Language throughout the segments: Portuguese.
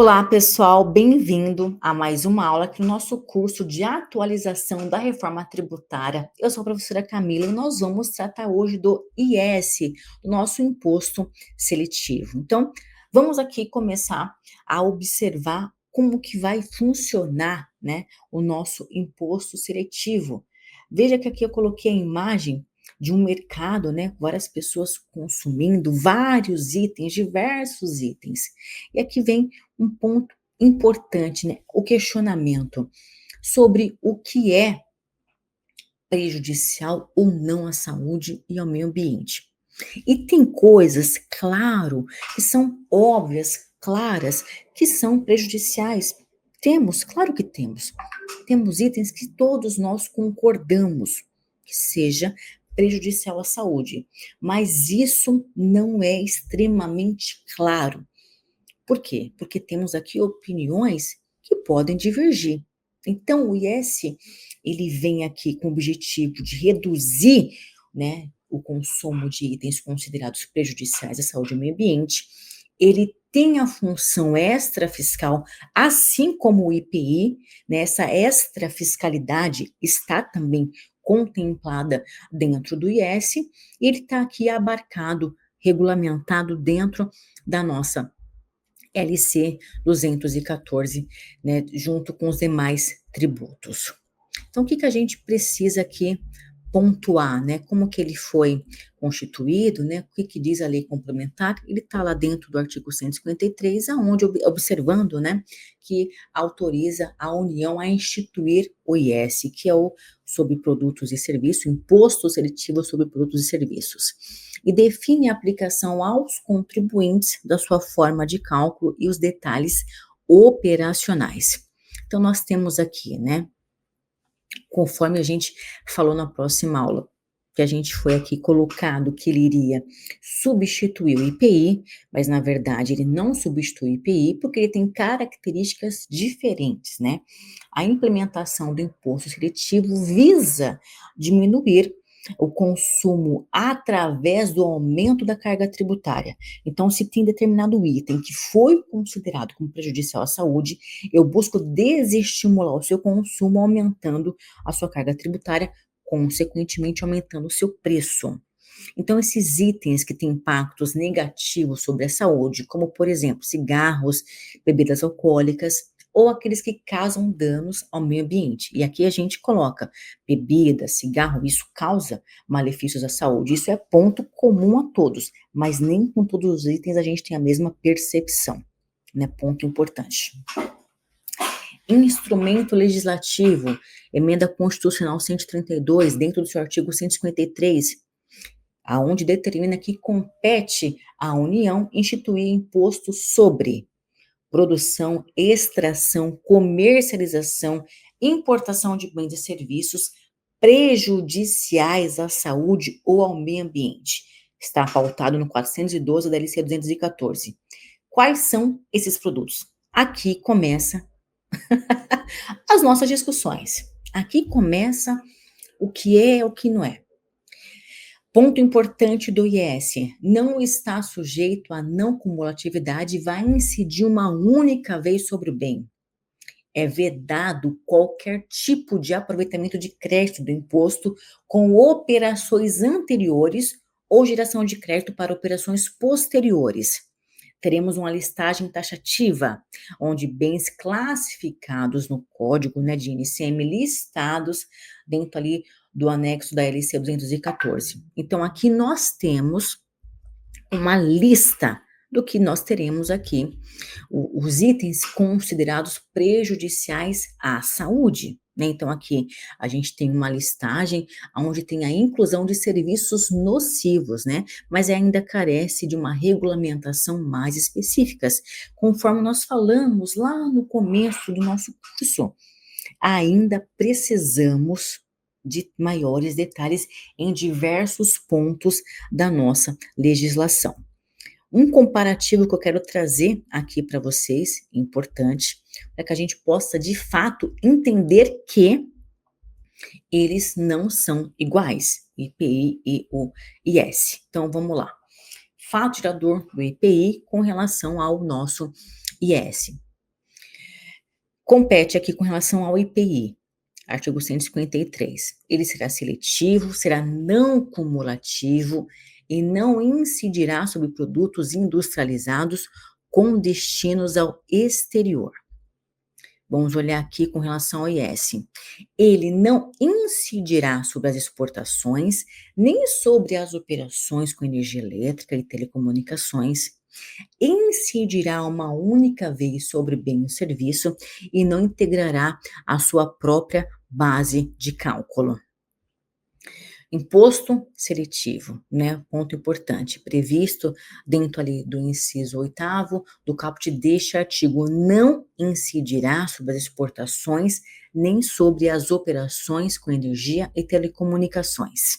Olá, pessoal, bem-vindo a mais uma aula aqui no nosso curso de atualização da reforma tributária. Eu sou a professora Camila e nós vamos tratar hoje do IS, do nosso imposto seletivo. Então, vamos aqui começar a observar como que vai funcionar, né, o nosso imposto seletivo. Veja que aqui eu coloquei a imagem de um mercado, né, várias pessoas consumindo vários itens, diversos itens. E aqui vem um ponto importante, né? O questionamento sobre o que é prejudicial ou não à saúde e ao meio ambiente. E tem coisas, claro, que são óbvias, claras, que são prejudiciais. Temos, claro que temos. Temos itens que todos nós concordamos que seja prejudicial à saúde, mas isso não é extremamente claro. Por quê? Porque temos aqui opiniões que podem divergir. Então, o IS, ele vem aqui com o objetivo de reduzir, né, o consumo de itens considerados prejudiciais à saúde e ao meio ambiente. Ele tem a função extrafiscal, assim como o IPI, né, essa extrafiscalidade está também contemplada dentro do IS, e ele está aqui abarcado, regulamentado dentro da nossa LC 214, né, junto com os demais tributos. Então, o que a gente precisa aqui pontuar, né? Como que ele foi constituído, né? O que diz a lei complementar? Ele está lá dentro do artigo 153, aonde observando, né, que autoriza a União a instituir o IS, que é o sobre produtos e serviços, imposto seletivo sobre produtos e serviços, e define a aplicação aos contribuintes da sua forma de cálculo e os detalhes operacionais. Então, nós temos aqui, né, conforme a gente falou na próxima aula, que a gente foi aqui colocado que ele iria substituir o IPI, mas na verdade ele não substitui o IPI porque ele tem características diferentes, né? A implementação do imposto seletivo visa diminuir o consumo através do aumento da carga tributária. Então, se tem determinado item que foi considerado como prejudicial à saúde, eu busco desestimular o seu consumo aumentando a sua carga tributária, consequentemente aumentando o seu preço. Então, esses itens que têm impactos negativos sobre a saúde, como por exemplo, cigarros, bebidas alcoólicas, ou aqueles que causam danos ao meio ambiente. E aqui a gente coloca bebida, cigarro, isso causa malefícios à saúde. Isso é ponto comum a todos, mas nem com todos os itens a gente tem a mesma percepção, né? Ponto importante. Instrumento legislativo, emenda constitucional 132, dentro do seu artigo 153, aonde determina que compete à União instituir imposto sobre produção, extração, comercialização, importação de bens e serviços prejudiciais à saúde ou ao meio ambiente. Está pautado no 412 da LC 214. Quais são esses produtos? Aqui começa as nossas discussões. Aqui começa o que é e o que não é. Ponto importante do IS: não está sujeito a não cumulatividade e vai incidir uma única vez sobre o bem. É vedado qualquer tipo de aproveitamento de crédito do imposto com operações anteriores ou geração de crédito para operações posteriores. Teremos uma listagem taxativa, onde bens classificados no código, né, de NCM listados dentro ali do anexo da LC 214. Então, aqui nós temos uma lista do que nós teremos aqui, os itens considerados prejudiciais à saúde, né? Então, aqui a gente tem uma listagem onde tem a inclusão de serviços nocivos, né? Mas ainda carece de uma regulamentação mais específicas, conforme nós falamos lá no começo do nosso curso. Ainda precisamos de maiores detalhes em diversos pontos da nossa legislação. Um comparativo que eu quero trazer aqui para vocês, importante, para que a gente possa de fato entender que eles não são iguais, IPI e o IS. Então vamos lá. Fato gerador do IPI com relação ao nosso IS. Compete aqui com relação ao IPI, artigo 153. Ele será seletivo, será não cumulativo e não incidirá sobre produtos industrializados com destinos ao exterior. Vamos olhar aqui com relação ao IS. Ele não incidirá sobre as exportações, nem sobre as operações com energia elétrica e telecomunicações. Incidirá uma única vez sobre bem e serviço e não integrará a sua própria base de cálculo. Imposto seletivo, né? Ponto importante, previsto dentro ali do inciso 8º do caput deste artigo, não incidirá sobre as exportações nem sobre as operações com energia e telecomunicações.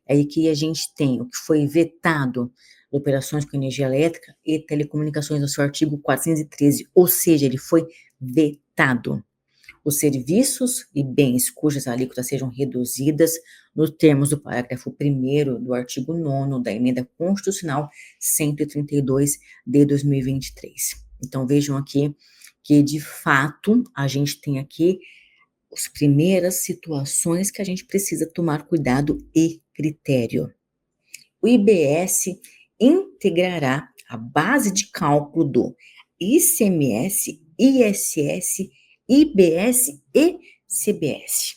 É aí que a gente tem o que foi vetado, operações com energia elétrica e telecomunicações no seu artigo 413, ou seja, ele foi vetado. Os serviços e bens cujas alíquotas sejam reduzidas nos termos do parágrafo 1º do artigo 9º da Emenda Constitucional 132 de 2023. Então, vejam aqui que, de fato, a gente tem aqui as primeiras situações que a gente precisa tomar cuidado e critério. O IBS integrará a base de cálculo do ICMS, ISS, IBS e CBS.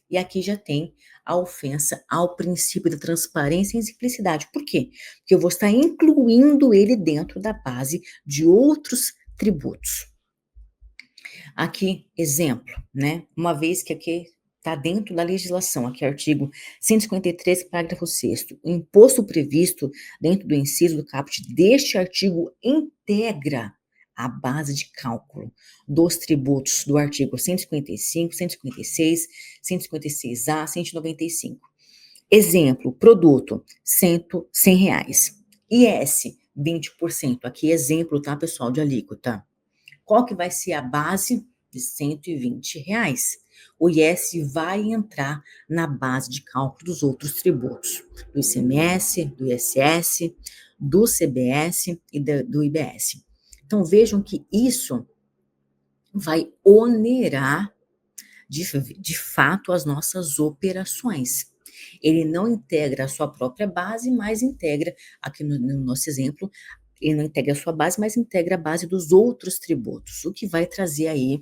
E aqui já tem a ofensa ao princípio da transparência e simplicidade. Por quê? Porque eu vou estar incluindo ele dentro da base de outros tributos. Aqui, exemplo, né? Uma vez que aqui está dentro da legislação, aqui artigo 153, parágrafo 6º, o imposto previsto dentro do inciso do caput deste artigo integra a base de cálculo dos tributos do artigo 155, 156, 156A, 195. Exemplo, produto, R$100. IS, 20%. Aqui exemplo, tá, pessoal, de alíquota. Qual que vai ser a base de R$120? O IS vai entrar na base de cálculo dos outros tributos, do ICMS, do ISS, do CBS e do IBS. Então, vejam que isso vai onerar, de fato, as nossas operações. Ele não integra a sua própria base, mas integra, aqui no nosso exemplo, ele não integra a sua base, mas integra a base dos outros tributos, o que vai trazer aí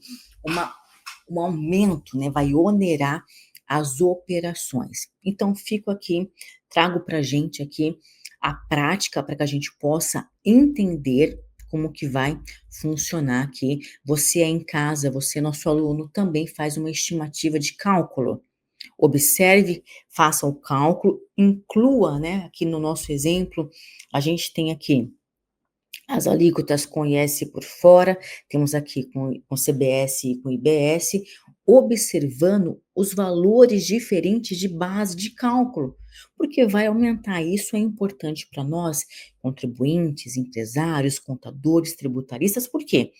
um aumento, né? Vai onerar as operações. Então, fico aqui, trago para a gente aqui a prática para que a gente possa entender como que vai funcionar aqui. Você aí em casa, você, nosso aluno, também faz uma estimativa de cálculo. Observe, faça o cálculo, inclua, né? Aqui no nosso exemplo, a gente tem aqui as alíquotas com IS por fora, temos aqui com CBS e com IBS, observando os valores diferentes de base de cálculo, porque vai aumentar. Isso é importante para nós, contribuintes, empresários, contadores, tributaristas, por quê?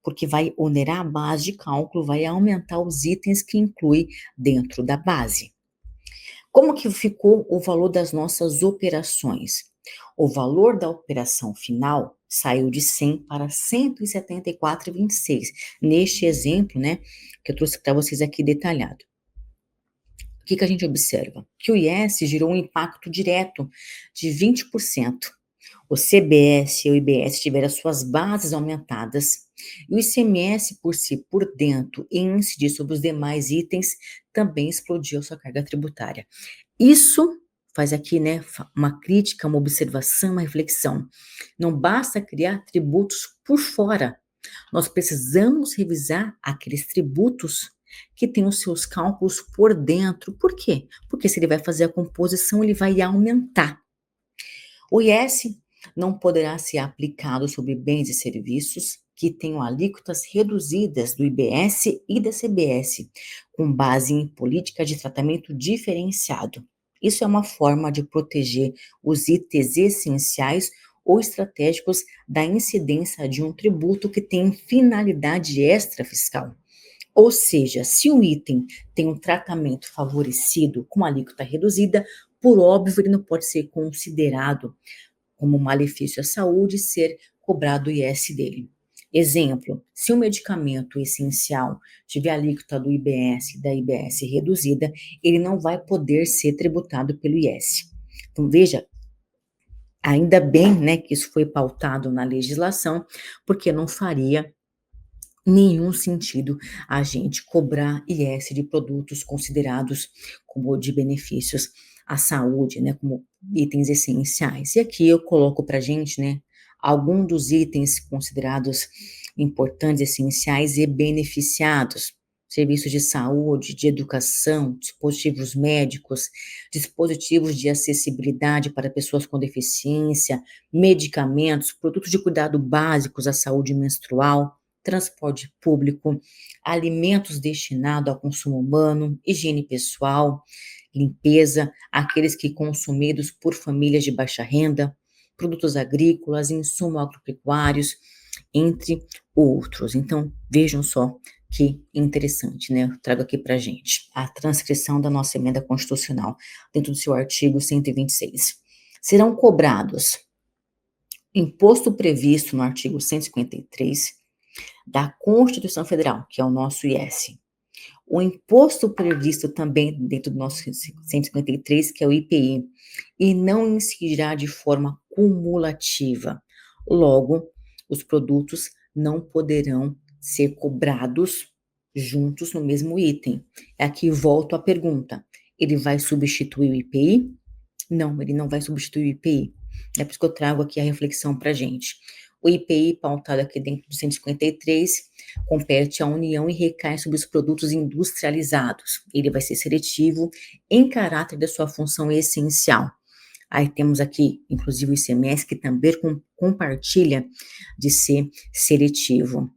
Porque vai onerar a base de cálculo, vai aumentar os itens que inclui dentro da base. Como que ficou o valor das nossas operações? O valor da operação final saiu de 100 para 174,26. Neste exemplo, né, que eu trouxe para vocês aqui detalhado. O que a gente observa? Que o IS gerou um impacto direto de 20%. O CBS e o IBS tiveram as suas bases aumentadas, e o ICMS por si, por dentro, e incidir sobre os demais itens, também explodiu a sua carga tributária. Isso faz aqui, né, uma crítica, uma observação, uma reflexão. Não basta criar tributos por fora. Nós precisamos revisar aqueles tributos que têm os seus cálculos por dentro. Por quê? Porque se ele vai fazer a composição, ele vai aumentar. O IS não poderá ser aplicado sobre bens e serviços que tenham alíquotas reduzidas do IBS e da CBS, com base em política de tratamento diferenciado. Isso é uma forma de proteger os itens essenciais ou estratégicos da incidência de um tributo que tem finalidade extrafiscal. Ou seja, se um item tem um tratamento favorecido com alíquota reduzida, por óbvio, ele não pode ser considerado como malefício à saúde ser cobrado o IS dele. Exemplo, se um medicamento essencial tiver a alíquota do IBS, da IBS reduzida, ele não vai poder ser tributado pelo IS. Então, veja, ainda bem, né, que isso foi pautado na legislação, porque não faria nenhum sentido a gente cobrar IS de produtos considerados como de benefícios à saúde, né, como itens essenciais. E aqui eu coloco para gente, né, algum dos itens considerados importantes, essenciais e beneficiados. Serviços de saúde, de educação, dispositivos médicos, dispositivos de acessibilidade para pessoas com deficiência, medicamentos, produtos de cuidado básicos à saúde menstrual, transporte público, alimentos destinados ao consumo humano, higiene pessoal, limpeza, aqueles que consumidos por famílias de baixa renda, produtos agrícolas, insumos agropecuários, entre outros. Então, vejam só que interessante, né? Eu trago aqui para gente a transcrição da nossa emenda constitucional, dentro do seu artigo 126. Serão cobrados imposto previsto no artigo 153 da Constituição Federal, que é o nosso IS. O imposto previsto também dentro do nosso 153, que é o IPI, e não incidirá de forma cumulativa. Logo, os produtos não poderão ser cobrados juntos no mesmo item. Aqui volto à pergunta: ele vai substituir o IPI? Não, ele não vai substituir o IPI. É por isso que eu trago aqui a reflexão para a gente. O IPI, pautado aqui dentro do 153, compete à União e recai sobre os produtos industrializados. Ele vai ser seletivo em caráter da sua função essencial. Aí temos aqui, inclusive, o ICMS, que também compartilha de ser seletivo.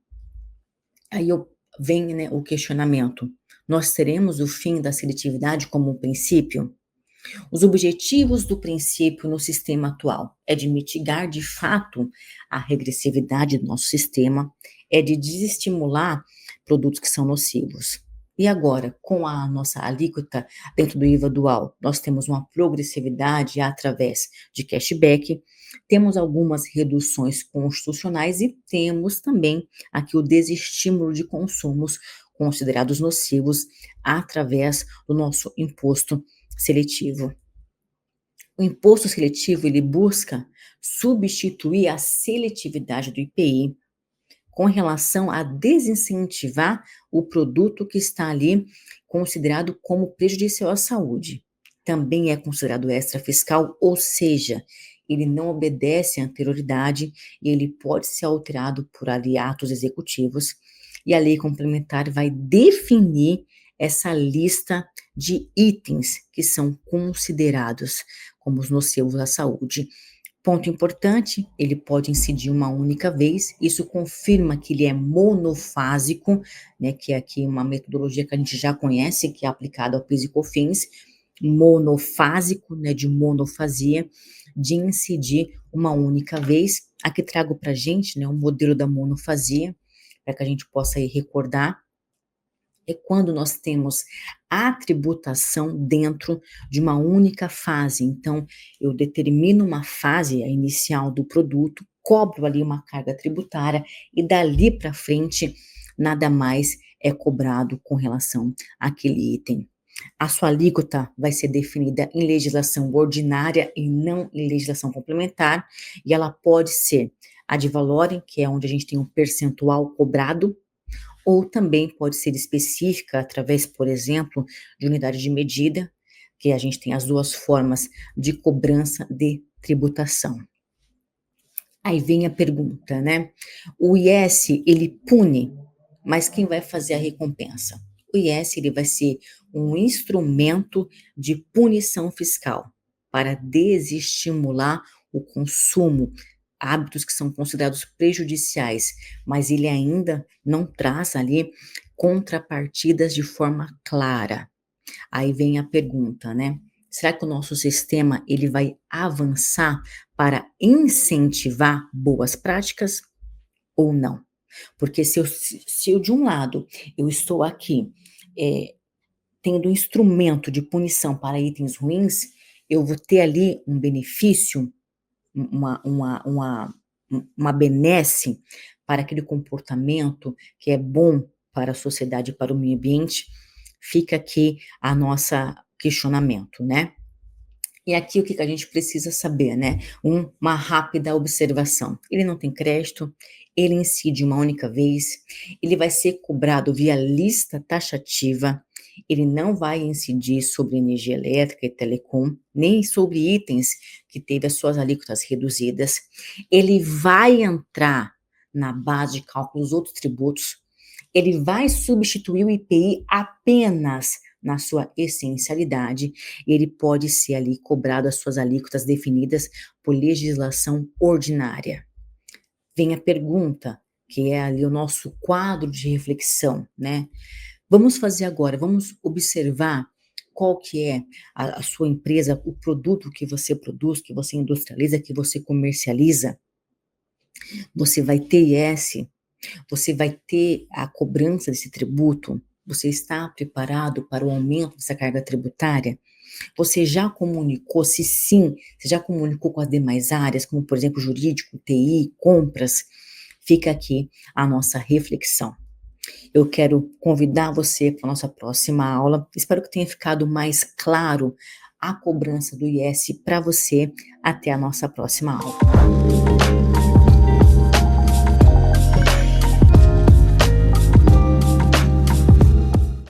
Aí vem, né, o questionamento. Nós teremos o fim da seletividade como um princípio? Os objetivos do princípio no sistema atual é de mitigar de fato a regressividade do nosso sistema, é de desestimular produtos que são nocivos. E agora, com a nossa alíquota dentro do IVA dual, nós temos uma progressividade através de cashback, temos algumas reduções constitucionais e temos também aqui o desestímulo de consumos considerados nocivos através do nosso imposto seletivo. O imposto seletivo, ele busca substituir a seletividade do IPI com relação a desincentivar o produto que está ali considerado como prejudicial à saúde. Também é considerado extrafiscal, ou seja, ele não obedece à anterioridade e ele pode ser alterado por atos executivos, e a lei complementar vai definir essa lista de itens que são considerados como os nocivos à saúde. Ponto importante, ele pode incidir uma única vez, isso confirma que ele é monofásico, né, que é aqui uma metodologia que a gente já conhece, que é aplicada ao PIS e COFINS, monofásico, né, de monofasia, de incidir uma única vez. Aqui trago para a gente, né, um modelo da monofasia, para que a gente possa aí recordar, é quando nós temos a tributação dentro de uma única fase. Então, eu determino uma fase inicial do produto, cobro ali uma carga tributária e dali para frente nada mais é cobrado com relação àquele item. A sua alíquota vai ser definida em legislação ordinária e não em legislação complementar, e ela pode ser a de valorem, que é onde a gente tem um percentual cobrado, ou também pode ser específica através, por exemplo, de unidade de medida, que a gente tem as duas formas de cobrança de tributação. Aí vem a pergunta, né? O IS, ele pune, mas quem vai fazer a recompensa? O IS, ele vai ser um instrumento de punição fiscal para desestimular o consumo, hábitos que são considerados prejudiciais, mas ele ainda não traz ali contrapartidas de forma clara. Aí vem a pergunta, né? Será que o nosso sistema ele vai avançar para incentivar boas práticas ou não? Porque se eu de um lado eu estou aqui tendo um instrumento de punição para itens ruins, eu vou ter ali um benefício, uma uma benesse para aquele comportamento que é bom para a sociedade e para o meio ambiente, fica aqui a nossa questionamento, né. E aqui o que que a gente precisa saber, né, uma rápida observação, ele não tem crédito, ele incide uma única vez, ele vai ser cobrado via lista taxativa, ele não vai incidir sobre energia elétrica e telecom, nem sobre itens que teve as suas alíquotas reduzidas, ele vai entrar na base de cálculo dos outros tributos, ele vai substituir o IPI apenas na sua essencialidade, e ele pode ser ali cobrado as suas alíquotas definidas por legislação ordinária. Vem a pergunta, que é ali o nosso quadro de reflexão, né. Vamos fazer agora, vamos observar qual que é a sua empresa, o produto que você produz, que você industrializa, que você comercializa. Você vai ter IS, você vai ter a cobrança desse tributo? Você está preparado para o aumento dessa carga tributária? Você já comunicou? Se sim, você já comunicou com as demais áreas, como por exemplo jurídico, TI, compras? Fica aqui a nossa reflexão. Eu quero convidar você para a nossa próxima aula. Espero que tenha ficado mais claro a cobrança do IS para você. Até a nossa próxima aula.